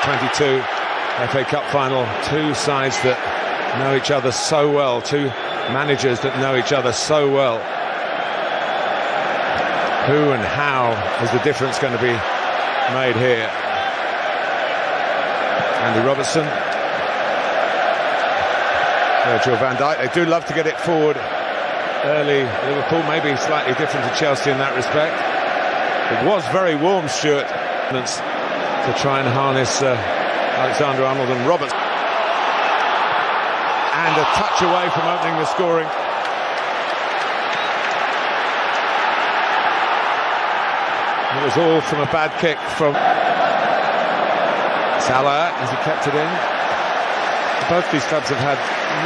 2022 FA Cup final. Two sides that know each other so well, two managers that know each other so well. Who and how is the difference going to be made here? Andy Robertson, Virgil van Dijk. They do love to get it forward early. Liverpool maybe slightly different to Chelsea in that respect. It was very warm, Stuart, to try and harness Alexander-Arnold and Roberts. And a touch away from opening the scoring. It was all from a bad kick from Salah as he kept it in. Both these clubs have had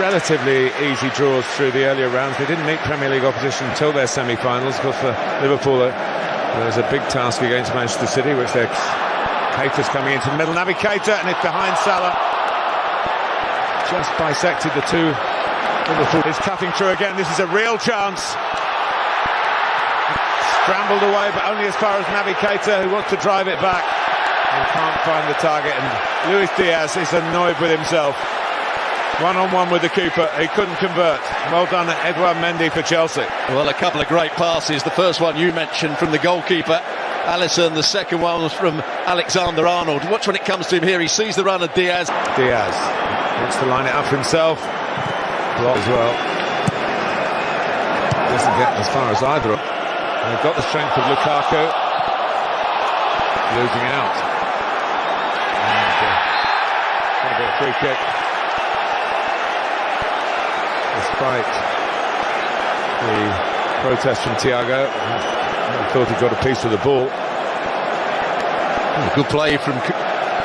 relatively easy draws through the earlier rounds. They didn't meet Premier League opposition until their semi-finals. Of course, for Liverpool, there's a big task against Manchester City, which they're... Keita's coming into the middle. Naby Keita, and it's behind Salah. Just bisected the two. Liverpool is cutting through again. This is a real chance. Scrambled away, but only as far as Naby Keita, who wants to drive it back and can't find the target. And Luis Diaz is annoyed with himself. One-on-one with the keeper, he couldn't convert. Well done, Edouard Mendy for Chelsea. Well, a couple of great passes. The first one you mentioned from the goalkeeper, Alisson. The second one was from Alexander-Arnold. Watch when it comes to him here. He sees the run of Diaz. Diaz wants to line it up for himself. Block as well. Doesn't get as far as either. And they've got the strength of Lukaku. Losing out. And a free kick. Despite the protest from Thiago, I thought he got a piece of the ball. Good play from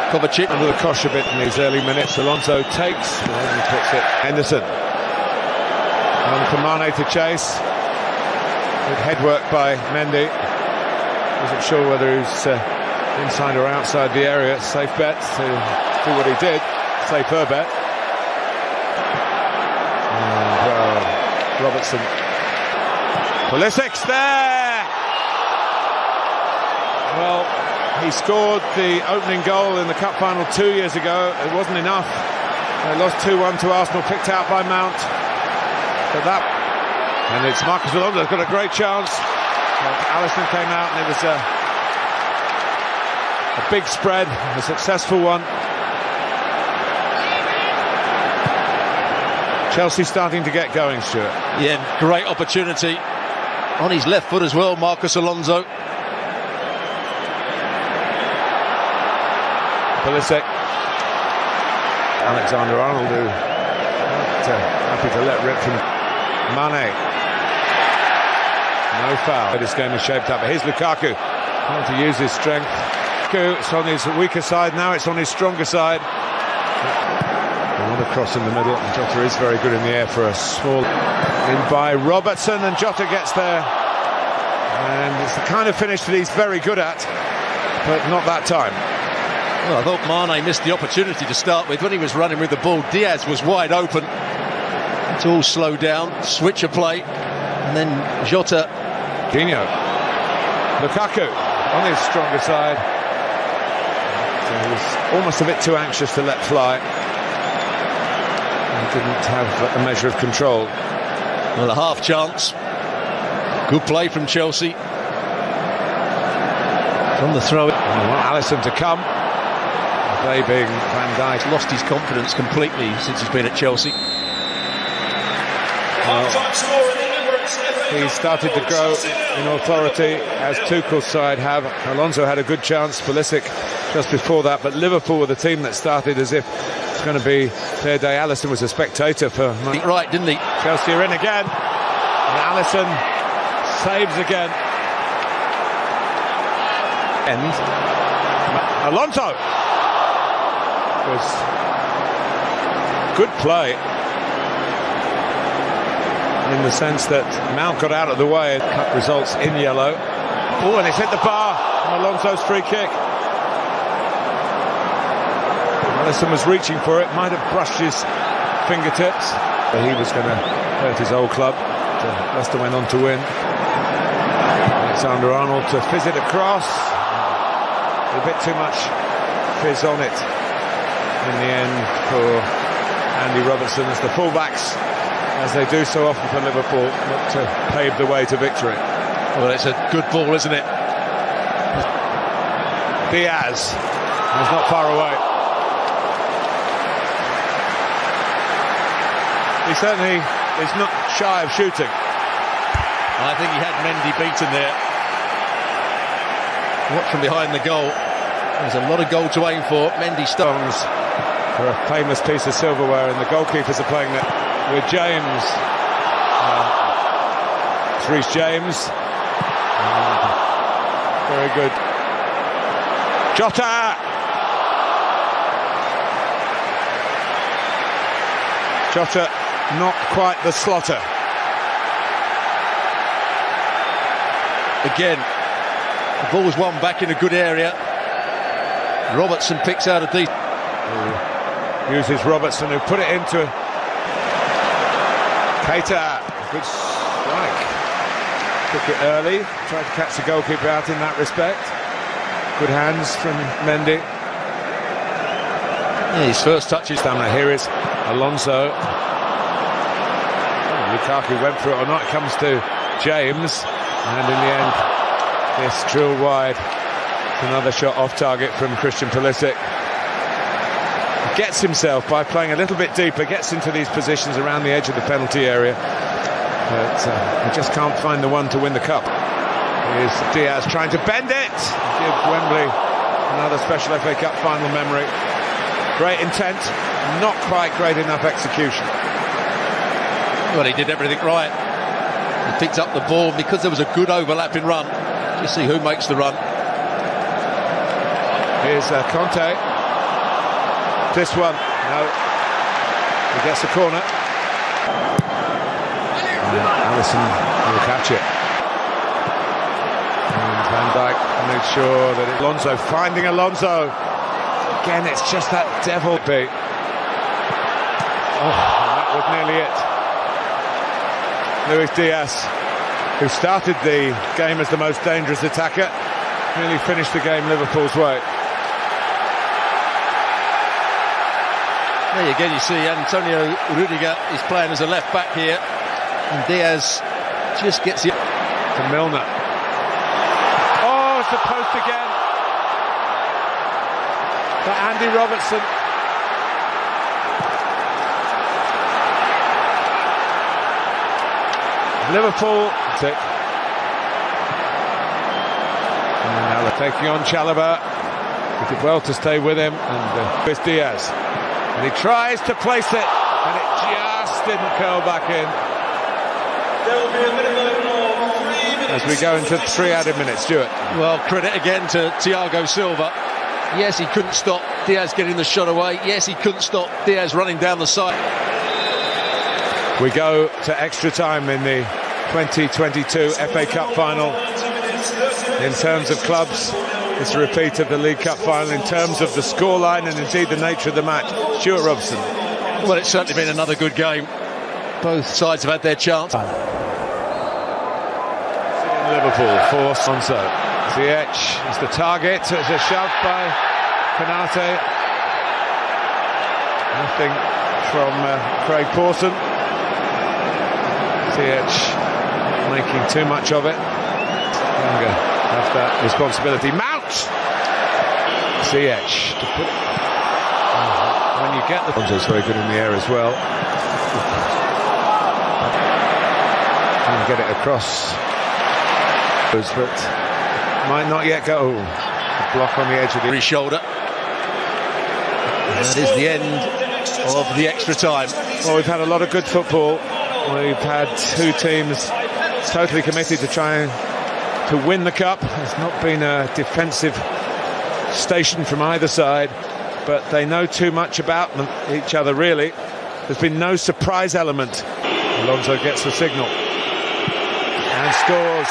Kovacic. Under the cosh a bit in these early minutes. Alonso takes, and then he puts it. Henderson. On for Mane to chase. Good head work by Mendy. Wasn't sure whether he was inside or outside the area. Safe bet to do what he did. Safer bet. Robertson. Pulisic's there! Well, he scored the opening goal in the cup final 2 years ago. It wasn't enough. They lost 2-1 to Arsenal, picked out by Mount. But that... And it's Marcus Alonso has got a great chance. Alisson came out and it was a big spread, a successful one. Chelsea starting to get going, Stuart. Yeah, great opportunity. On his left foot as well, Marcus Alonso. Pulisic. Alexander-Arnold, who happy to let rip from Mane. No foul. This game is shaped up. But here's Lukaku. Trying to use his strength. It's on his weaker side, now it's on his stronger side. Another cross in the middle, and Jota is very good in the air for a small... In by Robertson, and Jota gets there. And it's the kind of finish that he's very good at, but not that time. Well, I thought Mane missed the opportunity to start with. When he was running with the ball, Diaz was wide open. It's all slowed down, switch of play, and then Jota. Coutinho. Lukaku on his stronger side. He was almost a bit too anxious to let fly. He didn't have a measure of control. Well, a half chance. Good play from Chelsea. From the throw. And want Alisson to come. They being Van Dijk. Lost his confidence completely since he's been at Chelsea. He started to grow in authority, as Tuchel's side have. Alonso had a good chance, Pulisic just before that, but Liverpool were the team that started as if it's going to be their day. Alisson was a spectator for... Right, didn't he? Chelsea are in again, and Alisson saves again. And Alonso was good play. In the sense that Mount got out of the way and cut results in yellow. Oh, and it's hit the bar from Alonso's free kick. Alisson was reaching for it, might have brushed his fingertips, but he was going to hurt his old club. Leicester went on to win. Alexander-Arnold to fizz it across. A bit too much fizz on it. in the end for Andy Robertson as the fullbacks, as they do so often for Liverpool, look to pave the way to victory. Well, it's a good ball, isn't it? Diaz is not far away. He certainly is not shy of shooting. I think he had Mendy beaten there. Watch from behind the goal. There's a lot of goal to aim for. Mendy Stones for a famous piece of silverware, and the goalkeepers are playing that with James. It's Reece James. Very good. Jota! Jota, not quite the slotter. Again, the ball's won back in a good area. Robertson picks out a decent. Uses Robertson, who put it into Keita. Good strike. Took it early, tried to catch the goalkeeper out in that respect. Good hands from Mendy. Yeah, his first touch is stamina. Here is Alonso. Lukaku went for it or not. It comes to James, and in the end, this drilled wide. Another shot off target from Christian Pulisic. Gets himself, by playing a little bit deeper, gets into these positions around the edge of the penalty area, but he just can't find the one to win the cup. Here's Diaz trying to bend it. Give Wembley another special FA Cup final memory. Great intent, not quite great enough execution. Well, he did everything right. He picked up the ball because there was a good overlapping run. Just see who makes the run. Here's Conte. This one, no. He gets the corner. And Alisson will catch it. And Van Dijk makes sure that Alonso, finding Alonso. Again, it's just that devil beat. Oh, and that was nearly it. Luis Diaz, who started the game as the most dangerous attacker, really finished the game Liverpool's way. There again, you see Antonio Rudiger is playing as a left back here, and Diaz just gets it to Milner. Oh, it's the post again for Andy Robertson. Liverpool tick. And now they're taking on Chalobah. He did well to stay with him, and Luis Diaz. And he tries to place it, and it just didn't curl back in. As we go into 3 added minutes, Stuart. Well, credit again to Thiago Silva. Yes, he couldn't stop Diaz getting the shot away. Yes, he couldn't stop Diaz running down the side. We go to extra time in the 2022 FA Cup final. In terms of clubs, it's a repeat of the League Cup final. In terms of the scoreline and indeed the nature of the match, Stuart Robson. Well, it's certainly been another good game. Both sides have had their chance. Liverpool force Alonso. Ziyech is the target. It's a shove by Konate. Nothing from Craig Pawson. Ziyech making too much of it. Younger have that responsibility. Mount! Ziyech to put it. When you get the... Alonso's very good in the air as well. Trying to get it across. But might not yet go. A block on the edge of the shoulder. That is the end of the extra time. Well, we've had a lot of good football. We've had two teams totally committed to trying to win the cup. There's not been a defensive station from either side, but they know too much about each other, really. There's been no surprise element. Alonso gets the signal and scores.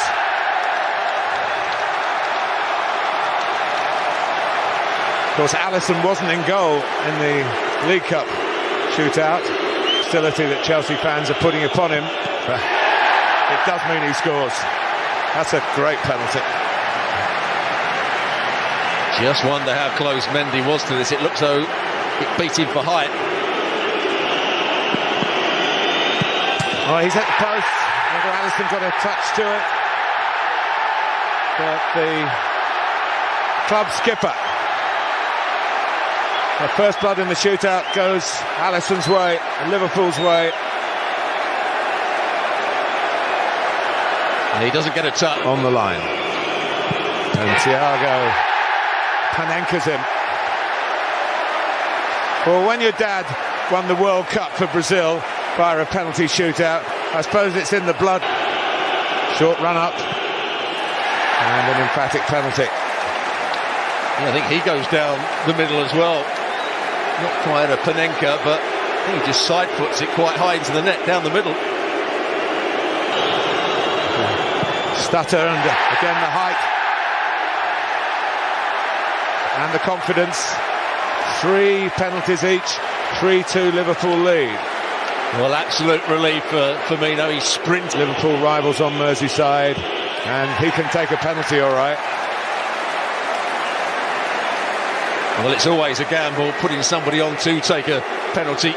Of course, Alisson wasn't in goal in the League Cup shootout. Hostility that Chelsea fans are putting upon him. But it does mean he scores. That's a great penalty. Just wonder how close Mendy was to this. It looks though It beat him for height. Oh, he's at the post. Whether Alisson got a touch to it. But the club skipper, the first blood in the shootout, goes Alisson's way, Liverpool's way. And he doesn't get a touch. On the line. And Thiago Panenka's him. Well, when your dad won the World Cup for Brazil via a penalty shootout, I suppose it's in the blood. Short run up and an emphatic penalty. Yeah, I think he goes down the middle as well. Not quite a Panenka, but I think he just side foots it quite high into the net down the middle. Stutter, and again the height and the confidence. 3 penalties each, 3-2 Liverpool lead. Well, absolute relief for Firmino. He sprints. Liverpool rivals on Merseyside, and he can take a penalty all right. Well, it's always a gamble putting somebody on to take a penalty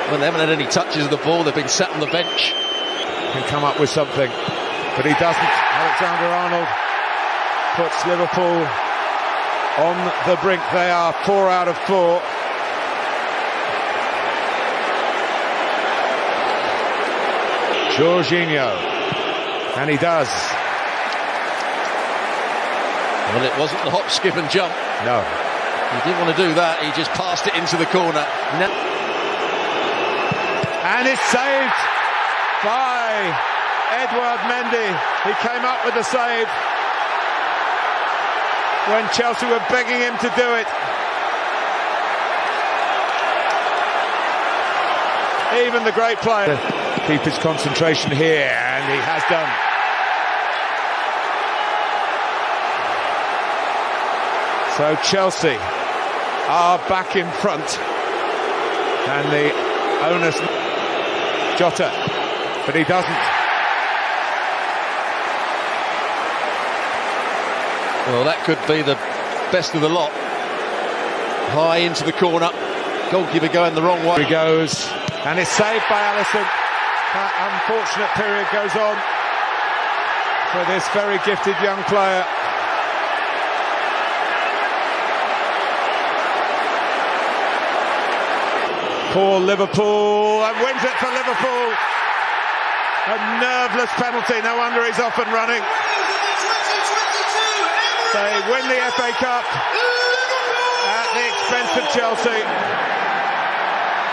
when they haven't had any touches of the ball. They've been sat on the bench. Can come up with something, but he doesn't. Alexander-Arnold puts Liverpool on the brink. They are 4 out of 4. Jorginho, and he does. Well, it wasn't the hop, skip and jump. No. He didn't want to do that. He just passed it into the corner. No. And it's saved by Edouard Mendy. He came up with the save when Chelsea were begging him to do it. Even the great player keep his concentration here, and he has done. So Chelsea are back in front, and the onus Jota, but he doesn't. Well, that could be the best of the lot. High into the corner, goalkeeper going the wrong way. He goes, and it's saved by Alisson. That unfortunate period goes on for this very gifted young player. Poor Liverpool, and wins it for Liverpool. A nerveless penalty, no wonder he's off and running. They win the FA Cup at the expense of Chelsea.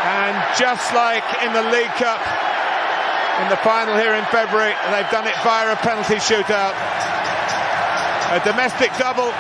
And just like in the League Cup, in the final here in February, they've done it via a penalty shootout. A domestic double.